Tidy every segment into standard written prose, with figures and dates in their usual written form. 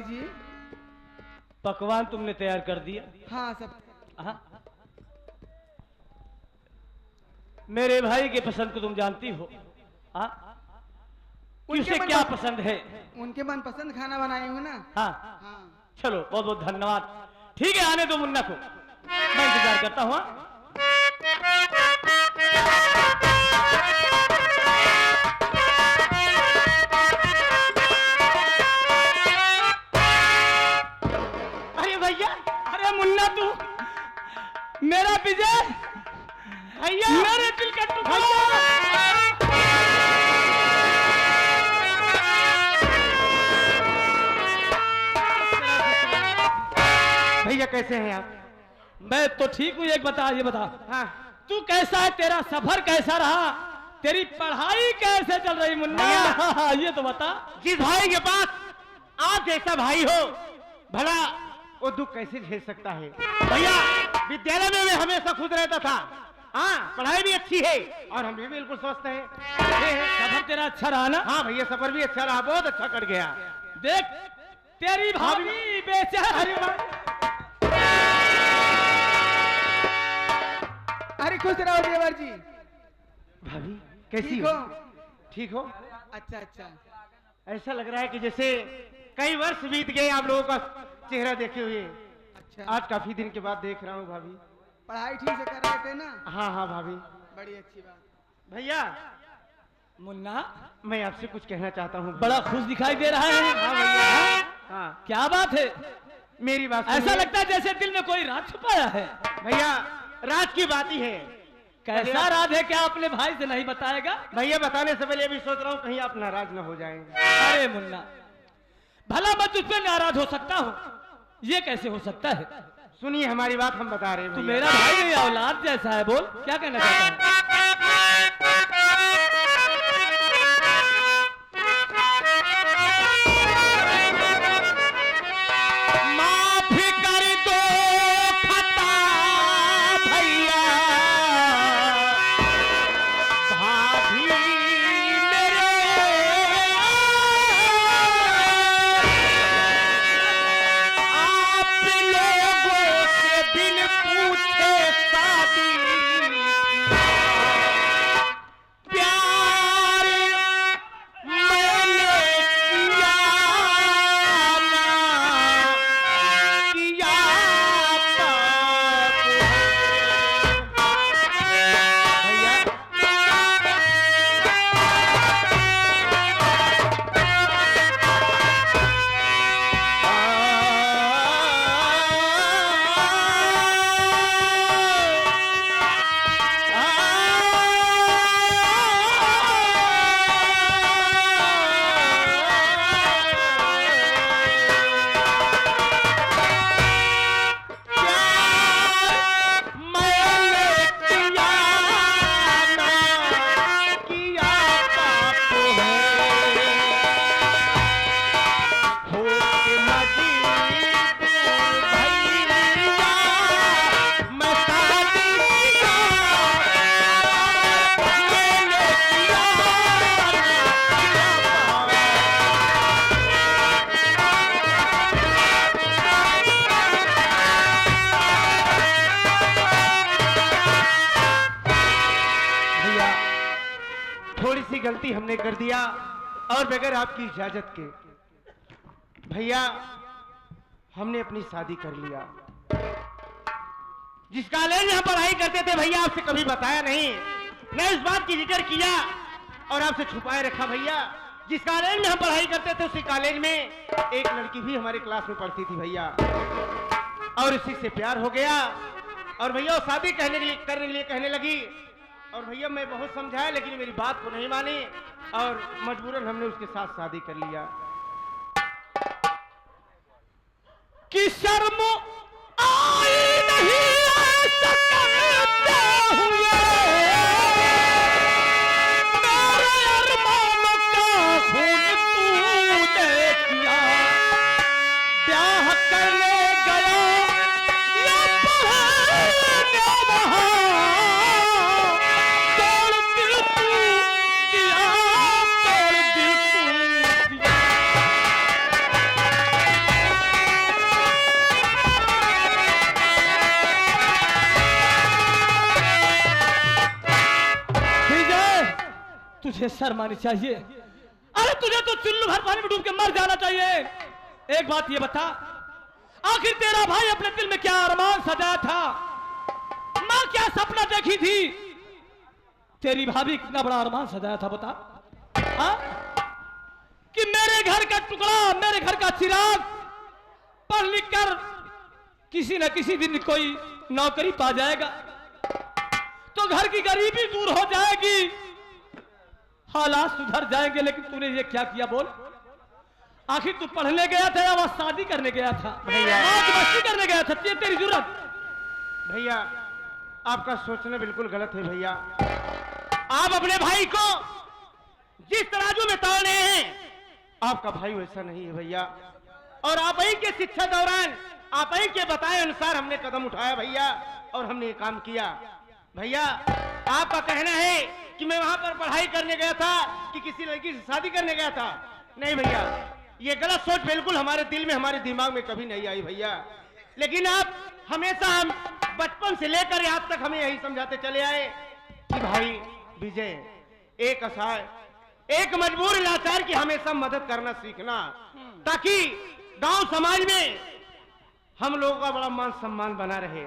जी। पकवान तुमने तैयार कर दिया? हाँ सब। हाँ। मेरे भाई के पसंद को तुम जानती हो? हाँ। उसे क्या पसंद है? उनके मनपसंद खाना बनाई हूँ ना। हाँ। हाँ। चलो बहुत बहुत धन्यवाद। ठीक है, आने दो मुन्ना को, मैं इंतजार करता हूँ। अरे भैया, अरे मुन्ना तू, मेरा विजय भैया, मेरे दिल का टुकड़ा। भैया कैसे हैं आप? मैं तो ठीक हूँ। एक बता, ये बता, हाँ। तू कैसा है? तेरा सफर कैसा रहा? तेरी पढ़ाई कैसे चल रही मुन्ना? ये तो बता। जिस भाई के पास आप जैसा भाई हो, भला वो दुख कैसे झेल सकता है? भैया विद्यालय में मैं हमेशा खुद रहता था। हाँ, पढ़ाई भी अच्छी है और हम भी बिल्कुल स्वस्थ है। सफर तेरा अच्छा रहा ना? हाँ भैया, सफर भी अच्छा रहा, बहुत अच्छा कट गया। देख तेरी भाभी बेचारी। अरे खुश रहो देवर जी। भाभी कैसी ठीक हो? हो? ठीक हो? अच्छा अच्छा। ऐसा लग रहा है कि जैसे कई वर्ष बीत गए आप लोगों का चेहरा देखे हुए। अच्छा। आज काफी दिन के बाद देख रहा हूँ भाभी। पढ़ाई ठीक से कर रहे थे ना? हाँ हाँ भाभी। बड़ी अच्छी बात। भैया मुन्ना, मैं आपसे कुछ कहना चाहता हूँ। बड़ा खुश दिखाई दे रहा है। हाँ भैया। हाँ, क्या बात है? मेरी बात ऐसा सुनिए। लगता है जैसे दिल में कोई राज छुपाया है। भैया राज की बात ही है। कैसा राज है? क्या अपने भाई से नहीं बताएगा? भैया बताने से पहले अभी सोच रहा हूँ कहीं आप नाराज न हो जाएंगे। अरे मुन्ना, भला मैं तुझ पे नाराज हो सकता हूँ? ये कैसे हो सकता है? सुनिए हमारी बात, हम बता रहे हैं। तू भैया। मेरा भाई नहीं, औलाद जैसा है। बोल, क्या कहना चाहता है? माफी कर दो खता भैया, भाभी मेरे आप लोगों से बिन पूछे शादी प्यार मैंने किया ना किया पाप भैया। थोड़ी सी गलती हमने कर दिया और बगैर आपकी इजाजत के। भैया हमने अपनी शादी कर लिया। जिस कॉलेज में हम पढ़ाई करते थे भैया आपसे कभी बताया नहीं, मैं इस बात की जिक्र किया और आपसे छुपाए रखा। भैया जिस कॉलेज में हम पढ़ाई करते थे उसी कॉलेज में एक लड़की भी हमारे क्लास में पढ़ती थी भैया, और उसी से प्यार हो गया और भैया वो शादी करने के लिए कहने लगी। और भैया मैं बहुत समझाया लेकिन मेरी बात को नहीं मानी और मजबूरन हमने उसके साथ शादी कर लिया। कि शर्म आई नहीं ऐसा करते हुए, मेरे अरमानों का खून तूने किया। ब्याह करने गया या पढ़ने वहाँ, तोड़ दिल तू दिया, तोड़ दिल तू दिया। तुझे शर्म आनी चाहिए। अरे तुझे तो चुल्लू भर पानी में डूब के मर जाना चाहिए। एक बात ये बता, आखिर तेरा भाई अपने दिल में क्या अरमान सजाया था, माँ क्या सपना देखी थी, तेरी भाभी कितना बड़ा अरमान सजाया था बता। हाँ? कि मेरे घर का टुकड़ा, मेरे घर का चिराग पढ़ लिख कर किसी न किसी दिन कोई नौकरी पा जाएगा तो घर की गरीबी दूर हो जाएगी, हालात सुधर जाएंगे। लेकिन तूने ये क्या किया बोल? आखिर तू पढ़ने गया था या वह शादी करने गया था, मौज मस्ती करने गया था? तेरी जरूरत? भैया आपका सोचना बिल्कुल गलत है भैया। आप अपने भाई को जिस तराजू में तोल रहे हैं, आपका भाई वैसा नहीं है भैया। और आप ही के शिक्षा दौरान आप ही के बताए अनुसार हमने कदम उठाया भैया, और हमने ये काम किया भैया। आपका कहना है कि मैं वहां पर पढ़ाई करने गया था कि किसी लड़की से शादी करने गया था। नहीं भैया, ये गलत सोच बिल्कुल हमारे दिल में, हमारे दिमाग में कभी नहीं आई भैया। लेकिन आप हमेशा, हम बचपन से लेकर आज तक हमें यही समझाते चले आए कि भाई विजय, एक असहाय, एक मजबूर लाचार की हमेशा मदद करना सीखना, ताकि गांव समाज में हम लोगों का बड़ा मान सम्मान बना रहे।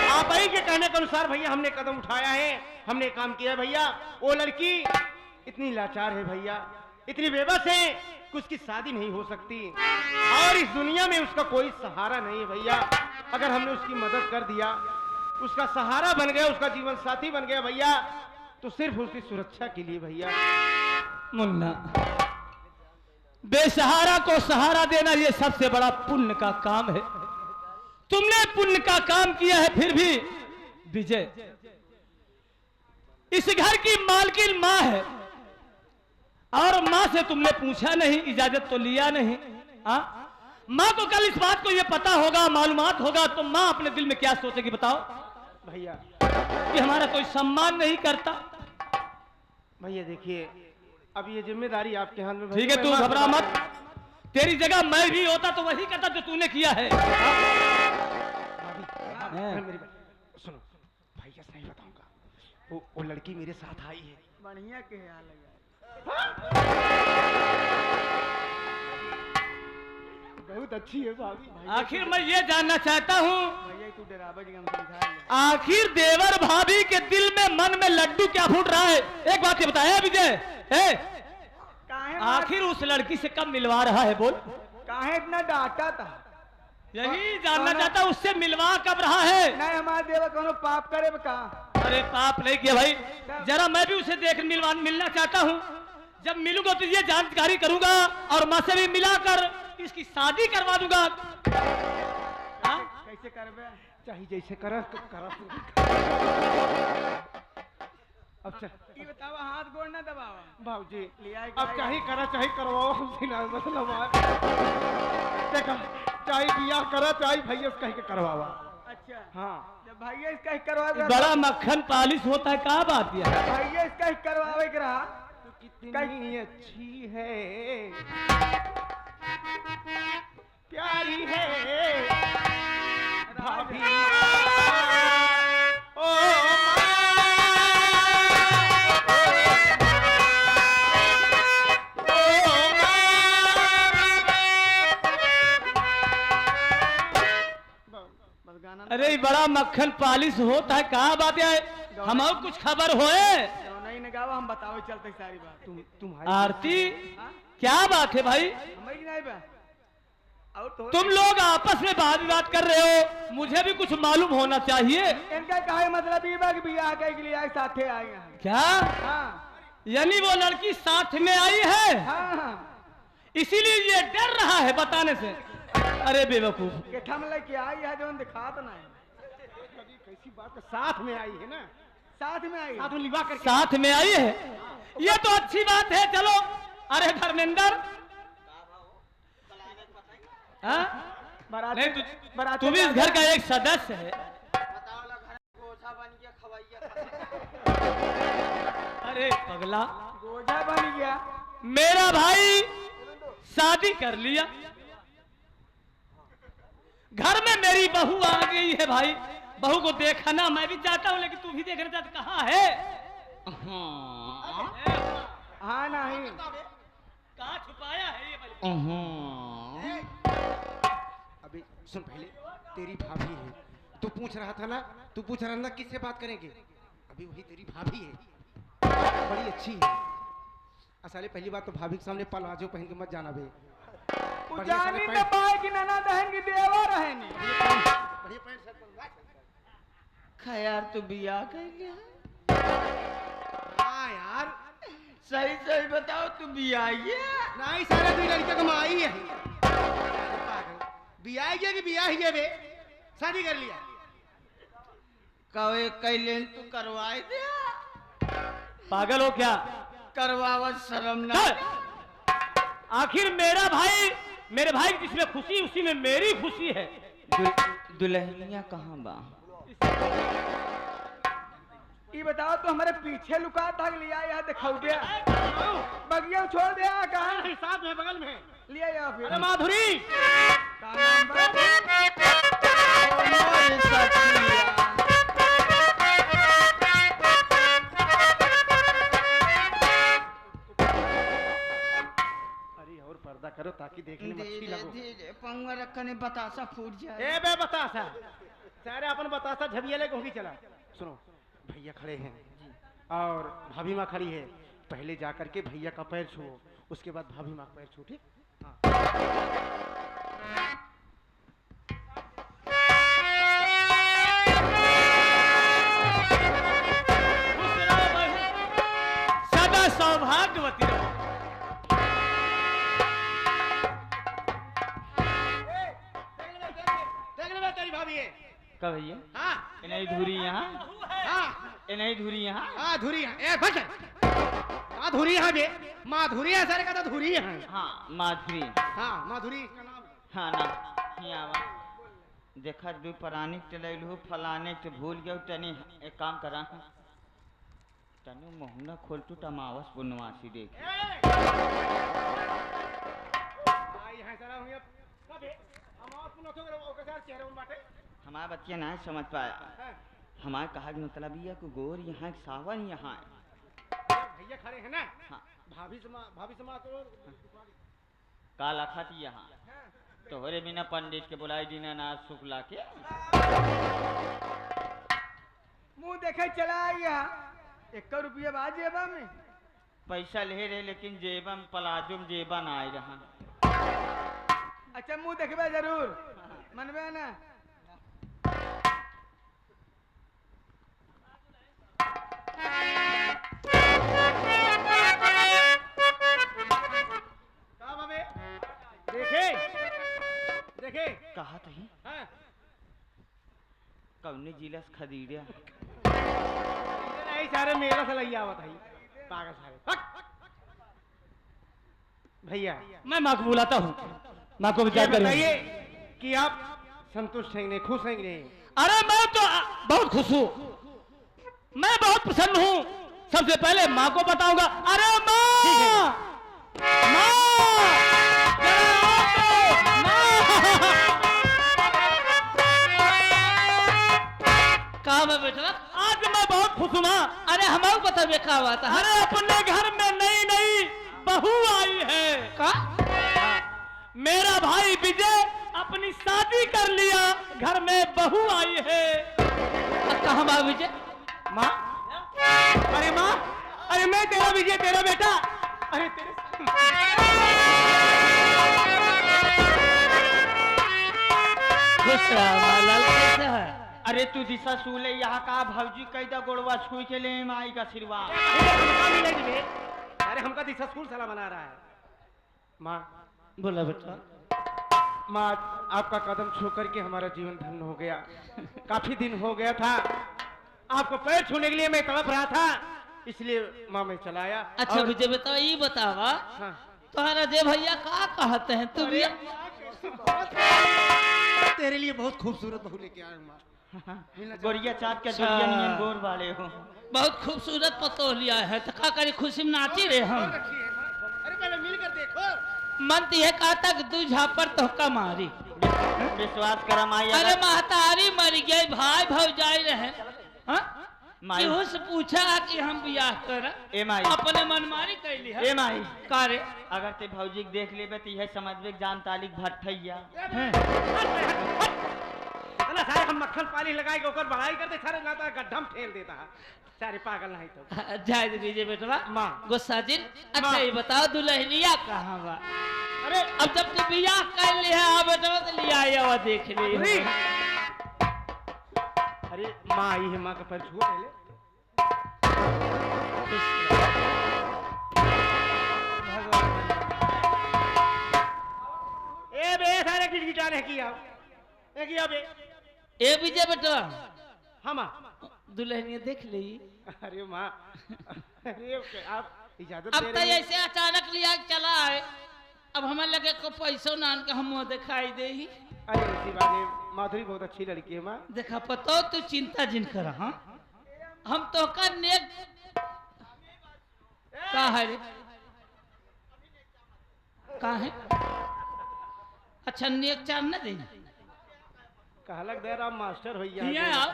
आप ही के कहने के अनुसार भैया हमने कदम उठाया है, हमने काम किया भैया। वो लड़की इतनी लाचार है भैया, इतनी बेबस है कि उसकी शादी नहीं हो सकती, और इस दुनिया में उसका कोई सहारा नहीं है भैया। अगर हमने उसकी मदद कर दिया, उसका सहारा बन गया, उसका जीवन साथी बन गया भैया, तो सिर्फ उसकी सुरक्षा के लिए भैया। मुन्ना, बेसहारा को सहारा देना ये सबसे बड़ा पुण्य का काम है। तुमने पुण्य का काम किया है। फिर भी विजय, इस घर की मालकिन मां है, और मां से तुमने पूछा नहीं, इजाजत तो लिया नहीं। मां को कल इस बात को ये पता होगा, मालूमात होगा, तो मां अपने दिल में क्या सोचेगी बताओ भैया? कि हमारा कोई सम्मान नहीं करता। भैया देखिए, अब ये जिम्मेदारी आपके हाथ में। ठीक है, तू घबरा मत। तेरी जगह मैं भी होता तो वही करता जो तूने किया है। मेरी सुनो भैया, सही बताऊंगा, वो लड़की मेरे साथ आई है। बढ़िया के हाल है, बहुत अच्छी है भाभी। आखिर मैं ये जानना चाहता हूँ, भैया तू डरावा जी हम समझा ले। आखिर देवर भाभी के दिल में, मन में लड्डू क्या फूट रहा है? एक बात ये बताया विजय, आखिर उस लड़की से कब मिलवा रहा है बोल? काहे इतना डांटा था? यही जानना चाहता, उससे मिलवा कब रहा है? नहीं, हमारे देवा कोनो पाप करे का? अरे पाप नहीं किया भाई, जरा मैं भी उसे देख मिलना चाहता हूँ। जब मिलूंगा तो ये जानकारी करूंगा, और माँ से भी मिलाकर इसकी शादी करवा दूंगा। कैसे करबे? चाहिए जैसे कर। अब ये बतावा, हाथ गोड़ ना दबावा भाजी, लिया अब चाहे करा चाहे करवाओ, देखा, चाहे बिया करा चाहे भैया कह के करवावा। अच्छा हाँ, जब भैया इसका ही करवावे, बड़ा मक्खन पालिश होता है, क्या बात यह है? भैया इसका ही करवावे के रहा। तो कितनी अच्छी है, प्यारी है भाभी, ओ अरे बड़ा मक्खन पालिश होता है, क्या बात है? हमारे कुछ खबर होए? नहीं न गावा, हम बताओ चलते सारी बात। तुम्हारी आरती, क्या बात है भाई? हमारी नहीं बा, और तो तुम लोग आपस में बात कर रहे हो, मुझे भी कुछ मालूम होना चाहिए। इनका कहा मतलब ये बा कि बियाह के लिए आए, साथे आए हैं। क्या? हाँ यानी वो लड़की साथ में आई है, हाँ, इसीलिए ये डर रहा है बताने से। अरे बेवकूफ, के ठम लेके आई है जो दिखात ना है। कैसी बात, साथ में आई है ना, साथ में आई, साथ में लिवा करके साथ में आई है, ये तो अच्छी बात है। चलो, अरे धर्मेंद्र, हाँ? नहीं, तू भी इस घर का एक सदस्य है। अरे पगला, गोजा बन गया। मेरा भाई शादी कर लिया, घर में मेरी बहू आ गई है भाई। बहू को देखना मैं भी चाहता हूँ, लेकिन तू भी देखना चाहता, कहाँ है? हाँ नहीं कहाँ छुपाया है ये वाली? अभी सुन, पहले तेरी भाभी है, तू पूछ रहा था ना, तू पूछ रहा ना किससे बात करेंगे, अभी वही तेरी भाभी है, बड़ी अच्छी है। असाले पहली बात तो भाभी के सामने पलाजो पहन के मत जाना बे, जानी न पाए कि नना दहन की देवा रहनी। बढ़िया पैंट शर्ट पहन। खैर तू बिया कर गया। हाँ यार, सही सही बताओ तू बिया गया? नहीं सारे दुई लड़के को माई है, बिया गया कि बिया ही है बे, शादी कर लिया। कवे कैलेन तू करवाए दिया? पागल हो क्या? करवावत शर्म ना। चल! आखिर मेरे भाई जिसमें खुशी उसी में मेरी खुशी है। दुल्हनिया कहाँ बा? ये बताओ तो हमारे पीछे लुका भाग लिया यहाँ दिखाऊ दिया बगिया छोड़ दिया कहाँ साथ में बगल में लिया या फिर अरे माधुरी, कहाँ नंबर? मोर सखिया। अरे और पर्दा करो ताकि देखने में अच्छी धीरे लगो। धीरे पंगा रखने बतासा फूट जाए। ए बे बतासा, सारे अपन बतासा झबियाले को ही चला। सुनो, भैया खड़े हैं और भाभी माँ खड़ी है, पहले जा करके भैया का पैर छुओ, उसके बाद भाभी माँ का पैर छू, ठीक? खुश रहो बहू, सदा सौभाग्यवती रहो। देख ले तेरी भाभी है। का भैया? हाँ इन्हीं धुरी यहाँ, हाँ इन्हीं धुरी यहाँ। हाँ धुरी है। ए बच, माधुरी है बे, माधुरी है, सारे का तो धुरी है। हाँ माधुरी। हाँ माधुरी इसका नाम। हाँ ना यहाँ बा। देखा दू परानी चलू फलाने के भूल गया तनी एक काम करा तनी मोहना खोल टू टमावस पुनवासी देख। हमारा बच्चे ना समझ पाया, हमारे कहा कि मतलब ये को गोर यहाँ एक सावन यहाँ है। भैया खड़े हैं ना, हाँ भाभी से तो काल अखत यहाँ तोहरे बिना पंडित के बुलाई दीना नाथ शुक्ला के मुंह देखे चला यहाँ 1 रुपया बा जेबा में। पैसा ले रहे लेकिन जेबा में पलाजो में जेबा ना आए रहा। अच्छा मुंह देखबे जरूर मनबे ना। देखे देखे कहा तही हाँ? कौने जिला से खरीदे नहीं सारे मेरा से लगी आवत है पागल सारे। हट! भैया मैं माँ को बुलाता हूँ, माँ को विचार करिए। बताइए कि आप संतुष्ट हैं नहीं, खुश हैं नहीं? अरे मैं तो बहुत खुश हूँ, मैं बहुत प्रसन्न हूँ। सबसे पहले माँ को बताऊंगा। अरे माँ, माँ, कहा मैं बेटा? आज मैं बहुत खुश हूँ माँ। अरे हमारे पता बेखा हुआ था। अरे अपने घर में नई नई बहू आई है। का? मेरा भाई विजय अपनी शादी कर लिया, घर में बहू आई है। कहाँ बा विजय? माँ, अरे माँ, अरे मैं तेरा विजय, तेरा बेटा। अरे तेरे खुश रहा लाल, कैसे है? अरे तू दिशा सूले यहाँ का भौजी कैदा गोड़वा छुई के ले माई का आशीर्वाद। अरे हमका दिशा स्कूल साला बना रहा है। माँ, बोला बेटा। माँ आपका कदम छू करके हमारा जीवन धन्य हो गया। काफी दिन हो गया था, आपको पैर छूने के लिए मैं तड़प रहा था, इसलिए माँ मैं चलाया। अच्छा विजय बताओ, ये बतावा हाँ। तुम्हारा दे भैया का कहते हैं तू भी? तेरे लिए बहुत खूबसूरत बहू लेके आया हूँ माँ। गोरिया चाँद के दुनिया नियन गोर वाले हो। बहुत खूबसूरत पतो लिया है, तो का करी खुशी में नाची रहे हम। अरे पहले मिलकर देखो। मनती है कहा तक दू झापर तो का मारी। विश्वास करा माई। अरे महतारी मर गई, भाई भौजाई रहे। हाँ? माई केहू से पूछा कि हम बियाह कर ए माई अपने मनमानी कैली है ए माई का रे अगर ते भौजी के देख लेबे तो यह समझबे कि जान तालिक भट्ठैया इतना सारे हम मक्खन पानी लगाए के ओकर बढ़ाई करते सारे ना तो गड्ढा में ठेल देता है सारे पागल नहीं तो जाए दीजिए बेटवा माँ। गुस्सा जी अच्छा ये बताओ दुल्हनिया कहाँ बा अरे अब जब तू बियाह कर ले है आ बेटवा तो लिया आया हुआ देख ले अरे माँ आई है, माँ का पैर छुओ पहले। ए बे सारे गिटार है किया ए किया बे ए विजय बेटवा हम दुल्हनिया देख ली अरे माँ अरे आप इजाजत अब दे तो रहे हैं? ऐसे अचानक लिया चला है अब हमें लगे को पैसों नान के हम मुँह दिखाई दे ही अरे इसी बात है, माधुरी बहुत अच्छी लड़की है माँ। देखा पतो तू चिंता जिन कर हाँ हम तो का नेक का है रे का है अच्छा नेक चार न दे कहलक दे राम मास्टर हो हियां आओ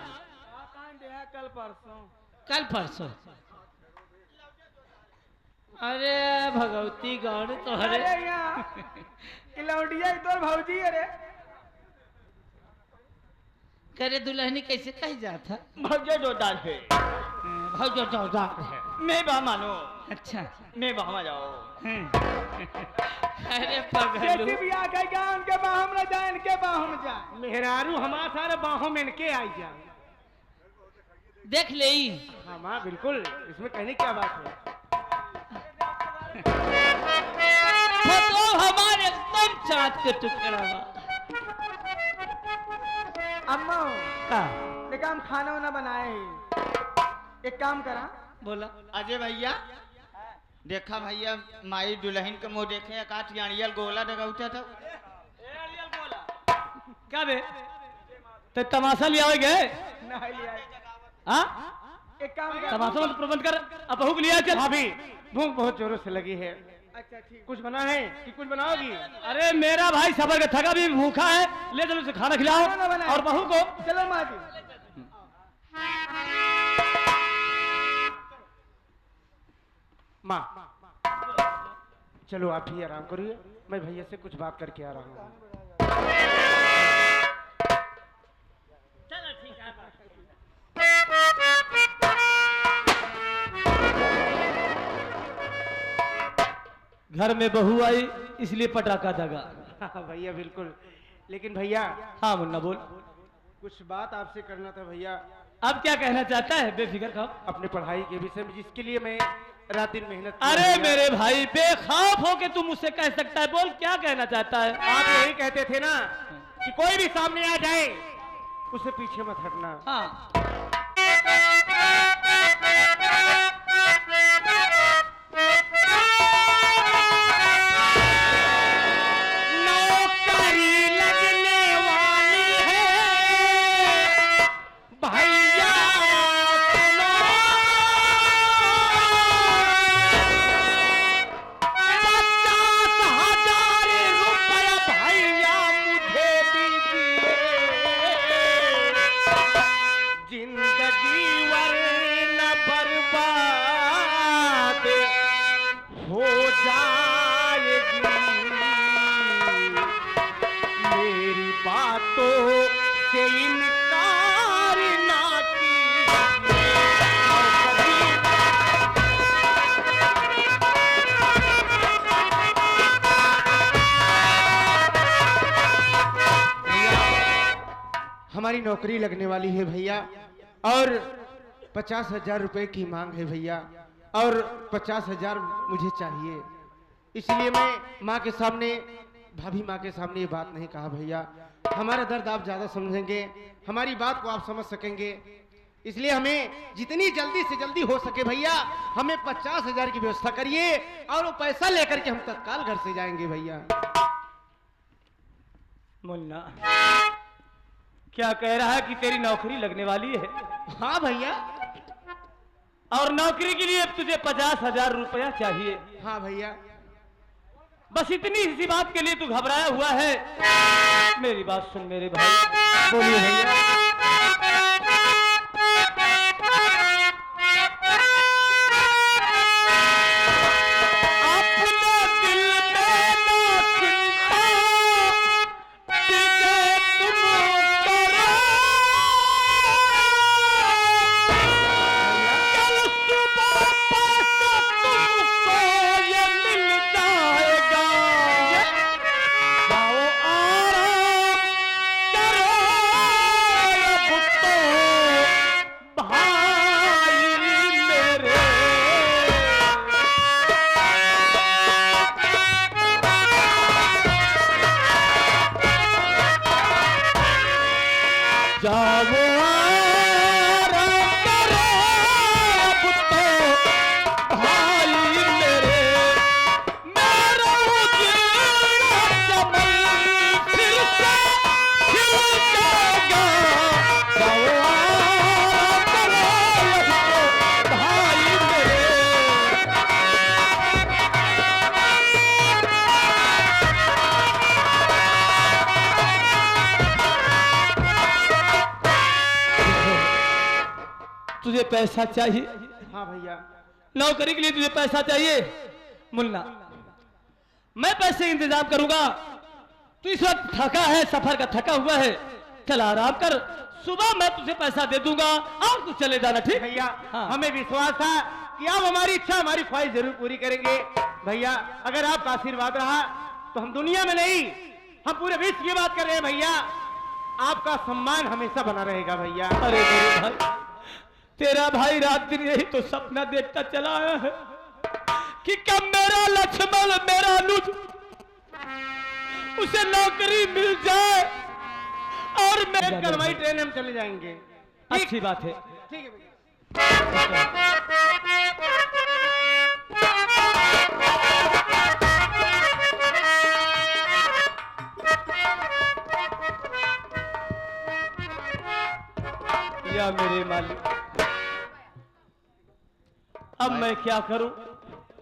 कल परसों कल परसों अरे भगवती गौड़ तो हरे अरे यहाँ लौटिया तो भौजी अरे करे दुल्हनी कैसे कही जाता भौजा जोरदार है भौजो जोरदार है मैं बा मानो अच्छा मैं बहवा जाओ अरे पगलू जैसे भी आ गए गाँव के बाहम न जाए इनके बाहम जाए मेहरारू हमारा सारे बाहों में इनके आई जाए। देख ले हाँ माँ बिल्कुल, इसमें कहने क्या बात है। फोटो हमारे एकदम चाँद के टुकड़ा बा अम्मा का देखा हम खाना वाना बनाए ही एक काम करा बोला अजय भैया देखा भैया माई दुल्हन के मुंह देखे काट यानियल गोला डगा उठा था क्या बे तो तमाशा लिया गए नहीं लिया हाँ एक काम कर तमाशा मत प्रबंध कर अब बहू को लिया चल भाभी भूख बहुत जोरों से लगी है, अच्छा ठीक कुछ बना है कि कुछ बनाओगी? अरे मेरा भाई सबर का थका भी भूखा है ले चलो उसे खाना खिलाओ खाना बनाए। और बहू को चलो माँ जी माँ चलो आप भी आराम करिए, मैं भैया से कुछ बात करके आ रहा हूँ। घर में बहू आई इसलिए पटाखा दगा हाँ भैया बिल्कुल, लेकिन भैया हाँ मुन्ना बोल कुछ बात आपसे करना था भैया, अब क्या कहना चाहता है बेफिक्र खाओ अपने पढ़ाई के विषय में जिसके लिए मैं रात दिन मेहनत की अरे भैया। मेरे भाई बेखौफ हो के तू मुझसे कह सकता है बोल क्या कहना चाहता है आप यही कहते थे ना कि कोई भी सामने आ जाए उसे पीछे मत हटना। हाँ नौकरी लगने वाली है भैया सुनो, 50,000 रुपया भैया मुझे दीजिए, जिंदगी वरना बर्बाद हो जाएगी, मेरी बातों से इनकार ना हमारी नौकरी लगने वाली है भैया और 50,000 रुपए की मांग है भैया और 50,000 मुझे चाहिए, इसलिए मैं माँ के सामने भाभी माँ के सामने ये बात नहीं कहा भैया, हमारा दर्द आप ज्यादा समझेंगे, हमारी बात को आप समझ सकेंगे, इसलिए हमें जितनी जल्दी से जल्दी हो सके भैया हमें 50,000 की व्यवस्था करिए और वो पैसा लेकर के हम तत्काल घर से जाएंगे भैया। मुन्ना क्या कह रहा है कि तेरी नौकरी लगने वाली है हाँ भैया, और नौकरी के लिए तुझे 50,000 रुपया चाहिए, हाँ भैया, बस इतनी सी बात के लिए तू घबराया हुआ है। मेरी बात सुन मेरे भाई, बोलिए भैया। जाओ आराम करो अब तो भाई मेरे, मेरा उजड़ा चमन फिर से खिल जाएगा। जाओ आराम करो अब तो भाई मेरे। तुझे पैसा चाहिए? हाँ भैया। नौकरी के लिए तुझे पैसा चाहिए? मुन्ना, मैं पैसे इंतजाम करूंगा। तू इस वक्त थका है, सफर का थका हुआ है, चल आराम कर, सुबह मैं तुझे पैसा दे दूंगा और तू चले जाना, ठीक? भैया हाँ। हमें विश्वास था कि आप हमारी इच्छा, हमारी ख्वाहिश जरूर पूरी करेंगे। भैया अगर आपका आशीर्वाद रहा तो हम दुनिया में नहीं, हम पूरे विश्व की बात कर रहे हैं भैया, आपका सम्मान हमेशा बना रहेगा भैया। अरे मेरे भाई, तेरा भाई रात दिन यही तो सपना देखता चला आया है कि कब मेरा लक्ष्मण, मेरा अनुज, उसे नौकरी मिल जाए और मैं कल हमारी ट्रेन में हम चले जाएंगे। अच्छी बात है। ठीक है भैया। या मेरे मालिक, अब मैं क्या करूं?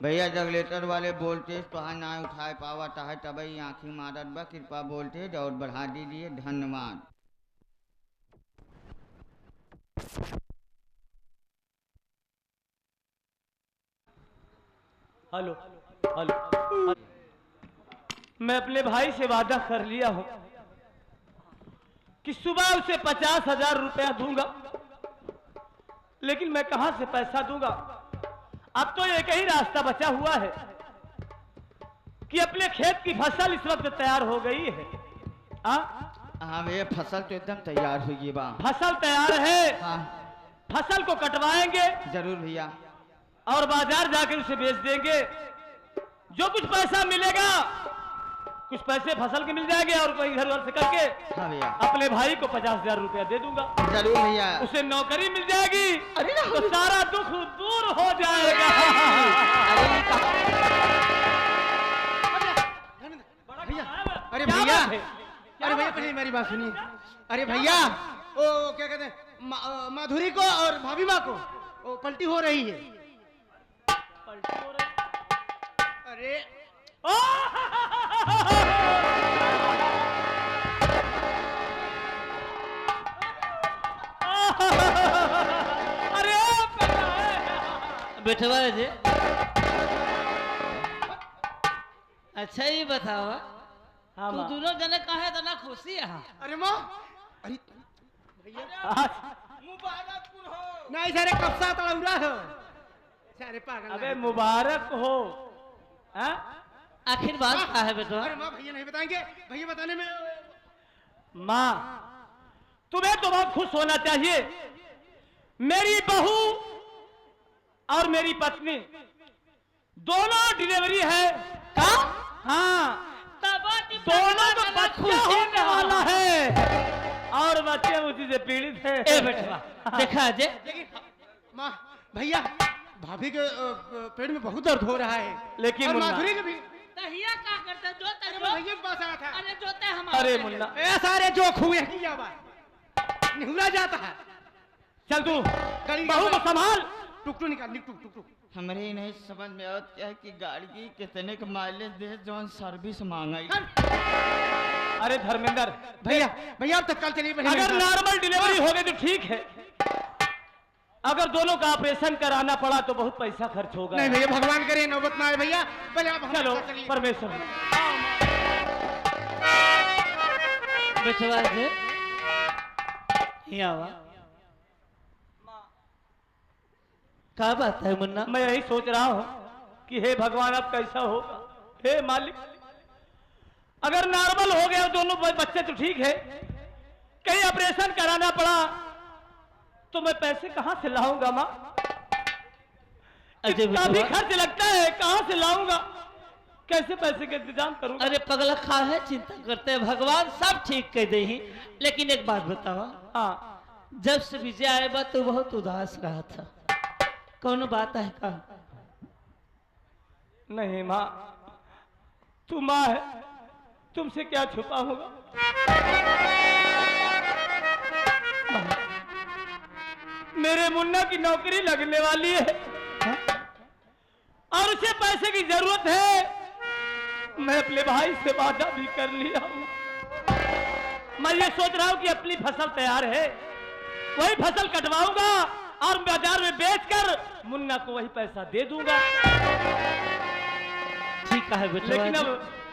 भैया जगलेटर वाले वोल्टेज तो ना उठाए पावत है, तभी आँखी मारत बा, कृपा वोल्टेज और बढ़ा दीजिए, धन्यवाद। हेलो हेलो, मैं अपने भाई से वादा कर लिया हूं कि सुबह उसे 50,000 रुपया दूंगा, लेकिन मैं कहां से पैसा दूंगा? अब तो एक ही रास्ता बचा हुआ है कि अपने खेत की फसल इस वक्त तैयार हो गई है। हाँ भैया, फसल तो एकदम तैयार हुई बा। फसल तैयार है, हाँ फसल को कटवाएंगे जरूर भैया। और बाजार जाकर उसे बेच देंगे। जो कुछ पैसा मिलेगा, कुछ पैसे फसल के मिल जाएंगे और कोई घर से करके हाँ भैया, अपने भाई को 50,000 रुपया दे दूंगा। जरूर भैया। उसे नौकरी मिल जाएगी तो सारा दुख दूर हो जाएगा। भैया अरे क्या भैया, बात है? अरे भैया पहले मेरी बात सुनिए। अरे भैया ओ क्या कहते हैं, माधुरी को और भाभी माँ को ओ, पलटी हो रही है। अरे अरे बेटवा जी, अच्छा ही बताओ, हाँ तू माँ। दोनों जने कहे तो ना खुशी है? अरे माँ, अरे मुबारकपुर हो। नहीं सारे कब्जा तड़ौरा हो सारे पागल। अबे मुबारक हो। हाँ? आखिर बात क्या है बेटवा? अरे माँ भैया नहीं बताएंगे, भैया बताने में। माँ, तुम्हें तो बहुत खुश होना चाहिए। मेरी बहू और मेरी पत्नी दोनों डिलीवरी है। का? हाँ, दोनों को बच्चा होने वाला है और बच्चे उसी से पीड़ित है। ए बेटवा, देखा जे लेकिन माँ भैया, भाभी के पेट में बहुत दर्द हो रहा है। लेकिन और मुन्ना, माधुरी के भी। तहिया का करते जो अरे मैं भैया के पास आया था। अरे जोते हम अरे मुन्ना, ए सारे जोक हुए की आवाज निहुरा जाता है। चल तू गाड़ी बहू को संभाल। टुकटू निकाल, टुक टुक टुक। हमारे ही नहीं समझ में आता है कि गाड़ी की कितने का माइलेज दे जो सर्विस मांगा। अरे धर्मेंद्र, भैया भैया अब तक कल चलिए। पहले अगर मेरे साथ। नॉर्मल डिलीवरी हो गई तो ठीक है, अगर दोनों का ऑपरेशन कराना पड़ा तो बहुत पैसा खर्च होगा। नहीं भैया, भगवान करे नौबत ना आए भैया। पहले आप हमारे चलो साथ चलिए। परमेश्वर। बेटवा जी, यहाँ क्या बात है मुन्ना? मैं यही सोच रहा हूँ कि हे भगवान अब कैसा होगा। हे मालिक, अगर नॉर्मल हो गया दोनों बच्चे तो ठीक है, कहीं ऑपरेशन कराना पड़ा तो मैं पैसे कहां से लाऊंगा माँ? अजय काफी बेटवा, खर्च लगता है, कहां से लाऊंगा? कैसे पैसे का इंतजाम करूंगा? अरे पगला खा है, चिंता करते हैं, भगवान सब ठीक कर दे ही। लेकिन एक बात बताओ, हाँ, जब से विजय आए बा तो बहुत उदास रहा था, कौन बात है का? नहीं माँ, तू माँ है, तुमसे क्या छुपा होगा? मेरे मुन्ना की नौकरी लगने वाली है और उसे पैसे की जरूरत है। मैं अपने भाई से वादा भी कर लिया हूं। मैं ये सोच रहा हूं कि अपनी फसल तैयार है, वही फसल कटवाऊंगा और बाजार में बेचकर मुन्ना को वही पैसा दे दूंगा। ठीक है बेटा, लेकिन अब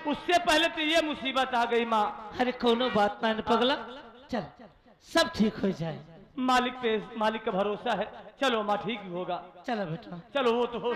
उससे पहले तो ये मुसीबत आ गई माँ। अरे कोनो बात ना पगला, चल सब ठीक हो जाए। मालिक पे, मालिक का भरोसा है। चलो माँ, ठीक होगा। चलो बेटा। चलो, वो तो हो